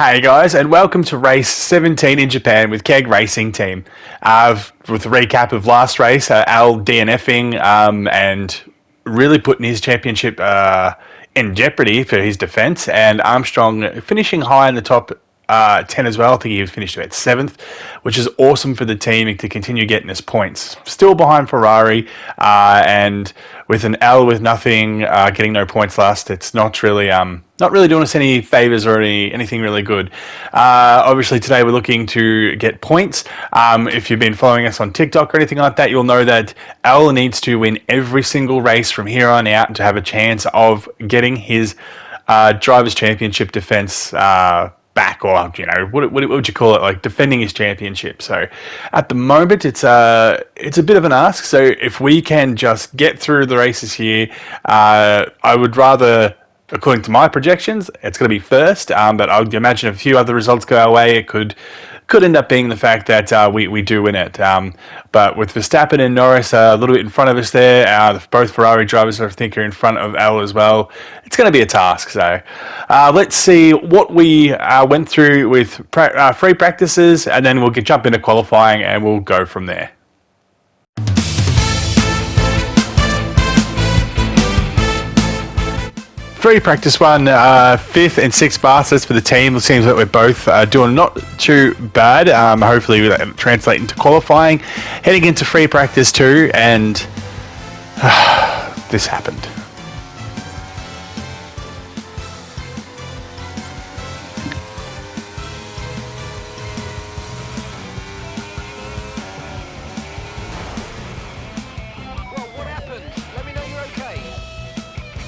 Hey guys, and welcome to race 17 in Japan with KEG Racing Team. With a recap of last race, Al DNFing and really putting his championship in jeopardy for his defence, and Armstrong finishing high in the top 10 as well. I think he finished about 7th, which is awesome for the team to continue getting us points. Still behind Ferrari, and with an L with nothing, getting no points last, it's not really doing us any favours or anything really good. Obviously today we're looking to get points. If you've been following us on TikTok or anything like that, you'll know that Al needs to win every single race from here on out to have a chance of getting his Drivers' Championship defence back, or what would you call it, like defending his championship. So at the moment it's a bit of an ask. So if we can just get through the races here, I would rather, according to my projections, it's going to be first, but I would imagine if a few other results go our way, it could end up being the fact that we do win it. But with Verstappen and Norris a little bit in front of us there, both Ferrari drivers I think are in front of Al as well. It's going to be a task. So let's see what we went through with free practices, and then we'll jump into qualifying and we'll go from there. Free practice one, 5th and 6th fastest for the team. It seems that we're both doing not too bad. Hopefully that translate into qualifying. Heading into free practice 2, and this happened.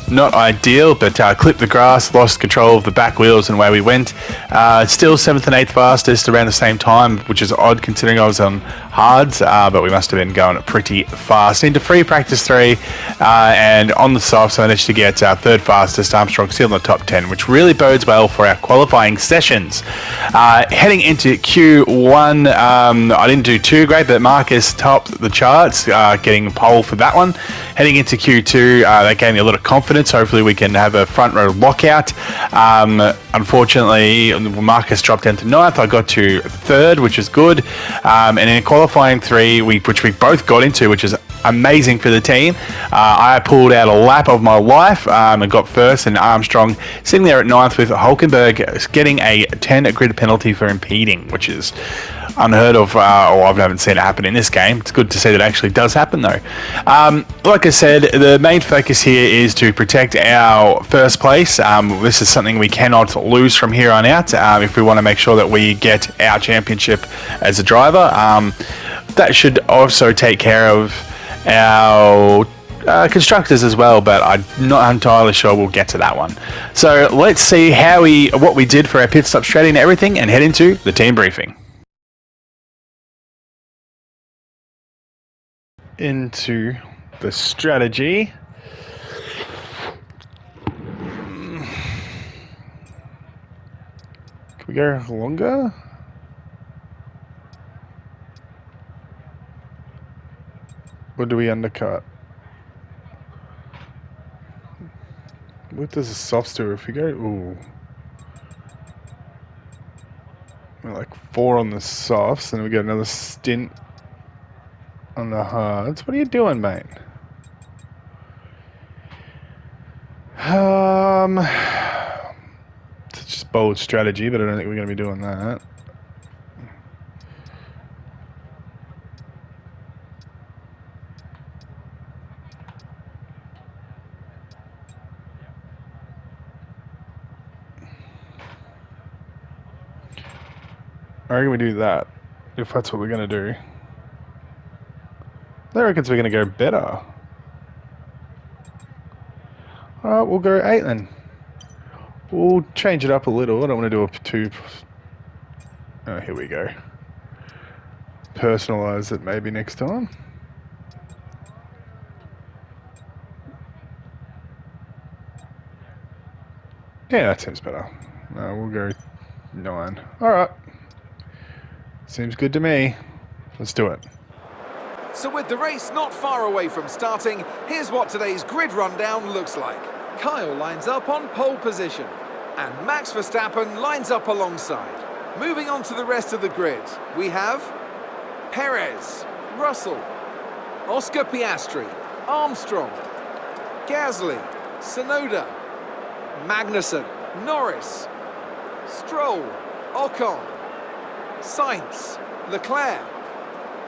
Not ideal, but clipped the grass, lost control of the back wheels, and away we went. Still 7th and 8th fastest around the same time, which is odd considering I was on hards, but we must have been going pretty fast. Into free practice 3, and on the softs I managed to get 3rd fastest. Armstrong still in the top 10, which really bodes well for our qualifying sessions. Heading into Q1, I didn't do too great, but Marcus topped the charts, getting pole for that one. Heading into Q2, that gave me a lot of confidence. Hopefully we can have a front row lockout. Unfortunately, Marcus dropped down to 9th. I got to 3rd, which is good. And in qualifying 3, which we both got into, which is amazing for the team, I pulled out a lap of my life and got 1st, and Armstrong sitting there at 9th with Hulkenberg getting a 10 grid penalty for impeding, which is unheard of, or I haven't seen it happen in this game. It's good to see that it actually does happen though. Like I said, the main focus here is to protect our first place. This is something we cannot lose from here on out if we want to make sure that we get our championship as a driver. That should also take care of our constructors as well, but I'm not entirely sure we'll get to that one. So let's see what we did for our pit stop strategy and everything, and head into the team briefing. Into the strategy. Can we go longer? Or do we undercut? What does the softs do if we go? Ooh. We're like 4 on the softs, and we get another stint on the hards. What are you doing, mate? It's just bold strategy, but I don't think we're going to be doing that. I reckon we do that, if that's what we're going to do. I reckon we're going to go better. Alright, we'll go 8 then. We'll change it up a little. I don't want to do a 2. Oh, here we go. Personalise it maybe next time. Yeah, that seems better. No, we'll go 9. Alright. Seems good to me. Let's do it. So with the race not far away from starting, here's what today's grid rundown looks like. Kyle lines up on pole position. And Max Verstappen lines up alongside. Moving on to the rest of the grid, we have Perez, Russell, Oscar Piastri, Armstrong, Gasly, Tsunoda, Magnussen, Norris, Stroll, Ocon, Sainz, Leclerc,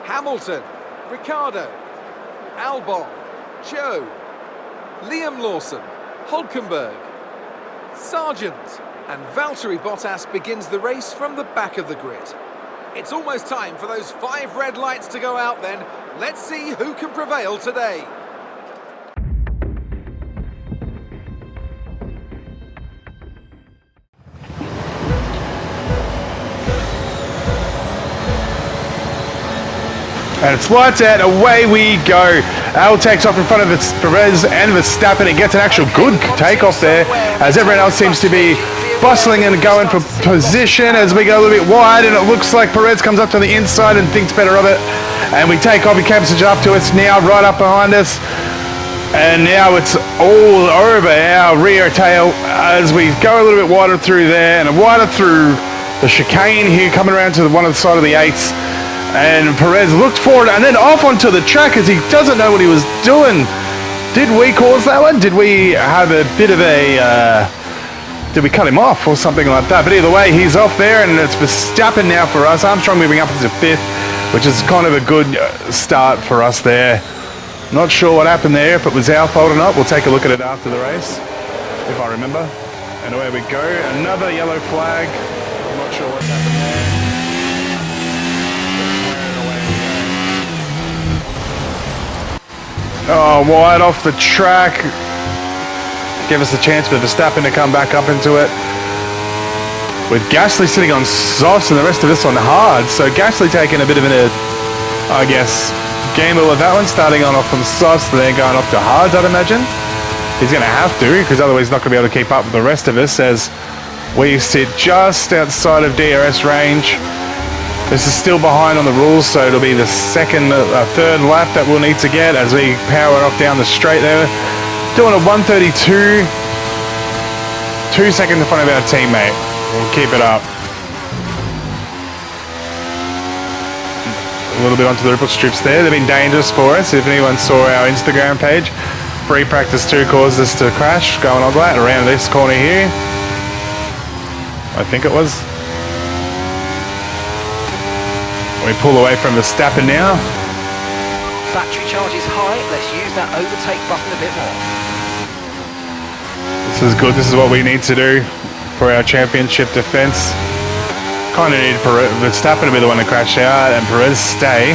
Hamilton, Ricciardo, Albon, Joe, Liam Lawson, Hulkenberg, Sargent, and Valtteri Bottas begins the race from the back of the grid. It's almost time for those 5 red lights to go out then. Let's see who can prevail today. And it's lights out, away we go. Al takes off in front of Perez and Verstappen and gets an actual good takeoff there, as everyone else seems to be bustling and going for position as we go a little bit wide, and it looks like Perez comes up to the inside and thinks better of it. And we take off, he captures it up to us now, right up behind us. And now it's all over our rear tail as we go a little bit wider through there and wider through the chicane here, coming around to one of the side of the 8s. And Perez looked forward and then off onto the track as he doesn't know what he was doing. Did we cause that one? Did we have a bit of a... did we cut him off or something like that? But either way, he's off there and it's Verstappen now for us. Armstrong moving up into 5th, which is kind of a good start for us there. Not sure what happened there, if it was our fault or not. We'll take a look at it after the race, if I remember. And away we go. Another yellow flag. I'm not sure what's happened there. Oh, wide off the track. Give us a chance for Verstappen to come back up into it. With Gasly sitting on softs and the rest of us on hard. So Gasly taking a bit of a, I guess, gamble with that one. Starting on off from softs and then going off to hards, I'd imagine. He's going to have to, because otherwise he's not going to be able to keep up with the rest of us as we sit just outside of DRS range. This is still behind on the rules, so it'll be the third lap that we'll need to get as we power off down the straight there. Doing a 132, 2 seconds in front of our teammate. We'll keep it up. A little bit onto the ripple strips there. They've been dangerous for us. If anyone saw our Instagram page, free practice 2 caused us to crash going on that around this corner here. I think it was. We pull away from Verstappen now. Battery charge is high. Let's use that overtake button a bit more. This is good. This is what we need to do for our championship defense. Kind of need Verstappen to be the one to crash out and Perez stay.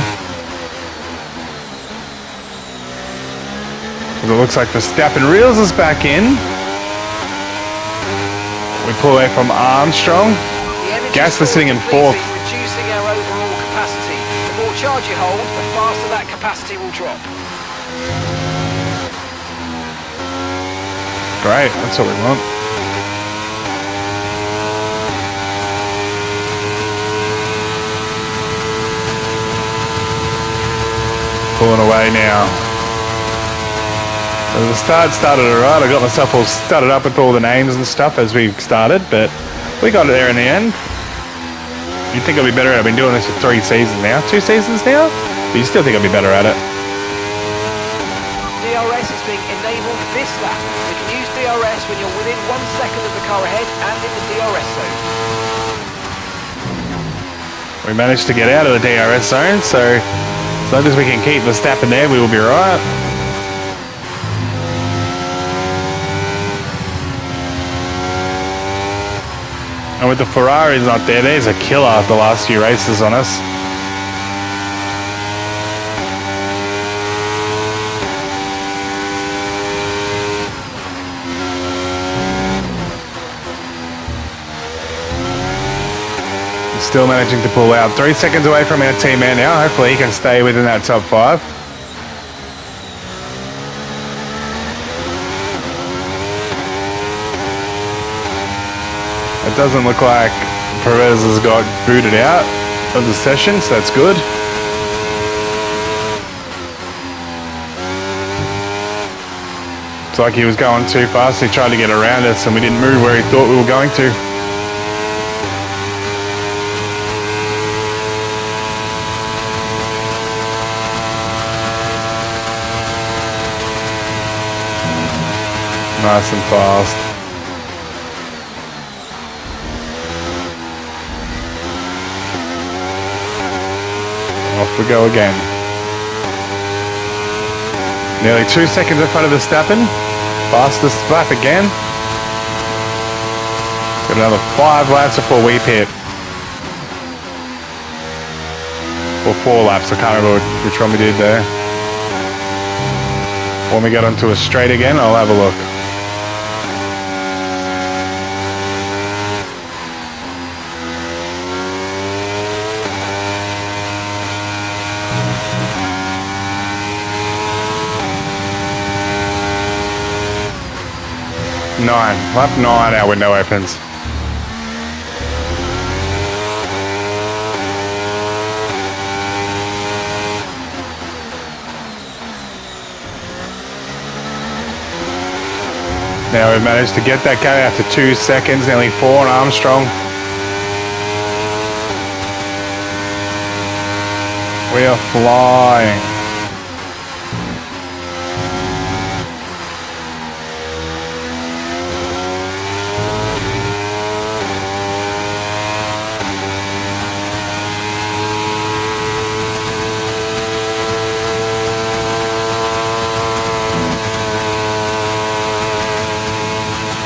Because it looks like Verstappen reels us back in. We pull away from Armstrong. Gasly sitting in 4th. Reducing our overall capacity. The more charge you hold, the faster that capacity will drop. Great, that's what we want. Pulling away now. So the start started alright. I got myself all started up with all the names and stuff as we started, but we got it there in the end. You'd think I'd be better at it. I've been doing this for 3 seasons now. 2 seasons now? But you still think I'd be better at it. DRS is being enabled this lap. We can use DRS when you're within 1 second of the car ahead and in the DRS zone. We managed to get out of the DRS zone, so as long as we can keep Verstappen there, we will be right. And with the Ferraris not there, there's a killer the last few races on us. Still managing to pull out. 3 seconds away from our teammate now. Hopefully he can stay within that top 5. It doesn't look like Perez has got booted out of the session, so that's good. Looks like he was going too fast. He tried to get around us and we didn't move where he thought we were going to. Nice and fast. Off we go again. Nearly 2 seconds in front of Verstappen. Fastest lap again. Got another 5 laps before we pit. Or 4 laps, I can't remember which one we did there. When we get onto a straight again, I'll have a look. Lap 9, our window opens. Now we've managed to get that going after 2 seconds, nearly 4 on Armstrong. We are flying.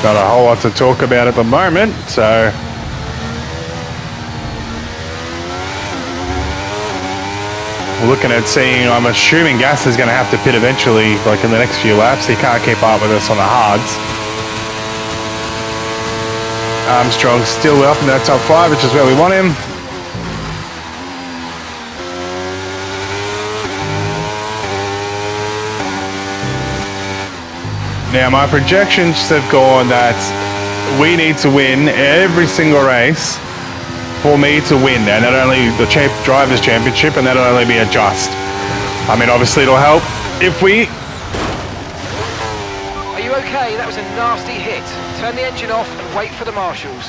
Not a whole lot to talk about at the moment, so we're looking at seeing, I'm assuming Gas is going to have to pit eventually, like in the next few laps. He can't keep up with us on the hards. Armstrong's still up in that top 5, which is where we want him. Now my projections have gone that we need to win every single race for me to win, and not only the Drivers' Championship, and that'll only be a just. I mean, obviously it'll help if we... Are you okay? That was a nasty hit. Turn the engine off and wait for the marshals.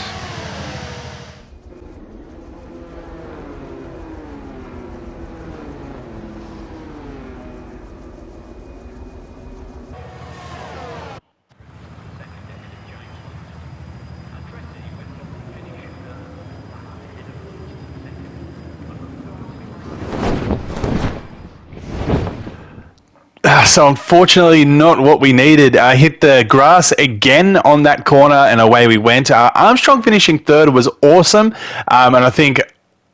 So unfortunately not what we needed. Hit the grass again on that corner and away we went. Armstrong finishing third was awesome. And I think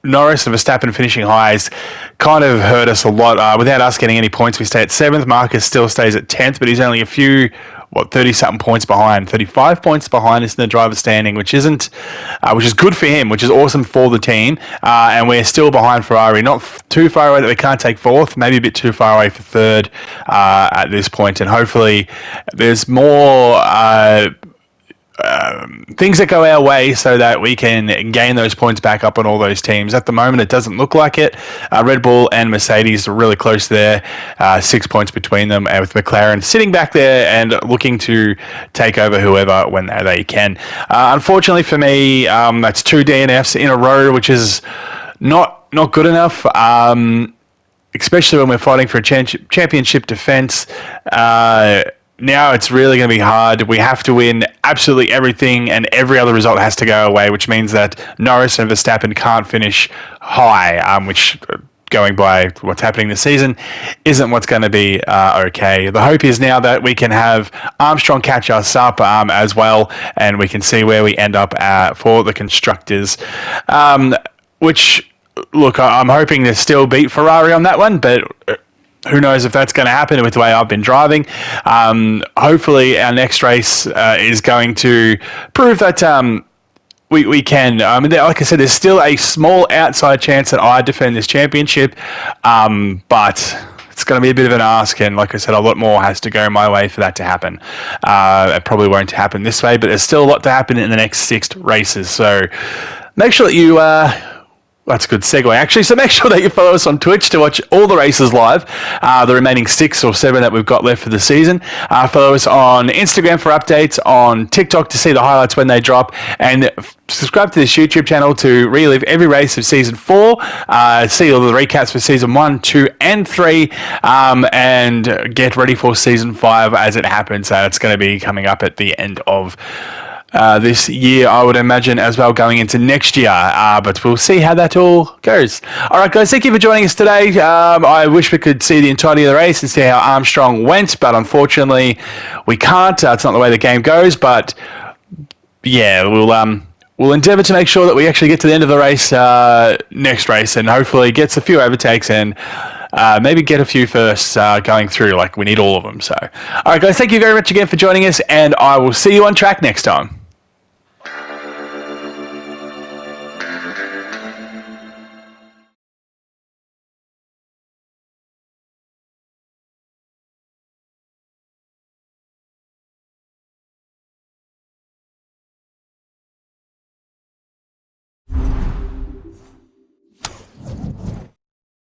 Norris and Verstappen finishing highs kind of hurt us a lot. Without us getting any points, we stay at 7th. Marcus still stays at 10th, but he's only a few, 30-something points behind. 35 points behind us in the driver's standing, which is good for him, which is awesome for the team. And we're still behind Ferrari. Not too far away that we can't take 4th, maybe a bit too far away for 3rd at this point. And hopefully there's more... things that go our way so that we can gain those points back up on all those teams. At the moment, it doesn't look like it. Red Bull and Mercedes are really close there, 6 points between them, with McLaren sitting back there and looking to take over whoever when they can. Unfortunately for me, that's 2 DNFs in a row, which is not good enough. Especially when we're fighting for a championship defense. Now it's really going to be hard. We have to win absolutely everything, and every other result has to go away, which means that Norris and Verstappen can't finish high, which, going by what's happening this season, isn't what's going to be okay. The hope is now that we can have Armstrong catch us up as well, and we can see where we end up for the constructors, which, look, I'm hoping to still beat Ferrari on that one, but... who knows if that's going to happen with the way I've been driving. Hopefully our next race is going to prove that we can. Like I said, there's still a small outside chance that I defend this championship, but it's going to be a bit of an ask, and like I said, a lot more has to go my way for that to happen. It probably won't happen this way, but there's still a lot to happen in the next 6 races, so make sure that you... That's a good segue, actually. So make sure that you follow us on Twitch to watch all the races live, the remaining 6 or 7 that we've got left for the season. Follow us on Instagram for updates, on TikTok to see the highlights when they drop, and subscribe to this YouTube channel to relive every race of Season 4, see all the recaps for Season 1, 2, and 3, and get ready for Season 5 as it happens. It's going to be coming up at the end of this year, I would imagine, as well, going into next year. But we'll see how that all goes. All right, guys, thank you for joining us today. I wish we could see the entirety of the race and see how Armstrong went, but unfortunately, we can't. It's not the way the game goes. But yeah, we'll endeavour to make sure that we actually get to the end of the race next race, and hopefully gets a few overtakes and maybe get a few firsts going through. Like, we need all of them. So, all right, guys, thank you very much again for joining us, and I will see you on track next time.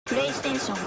PlayStation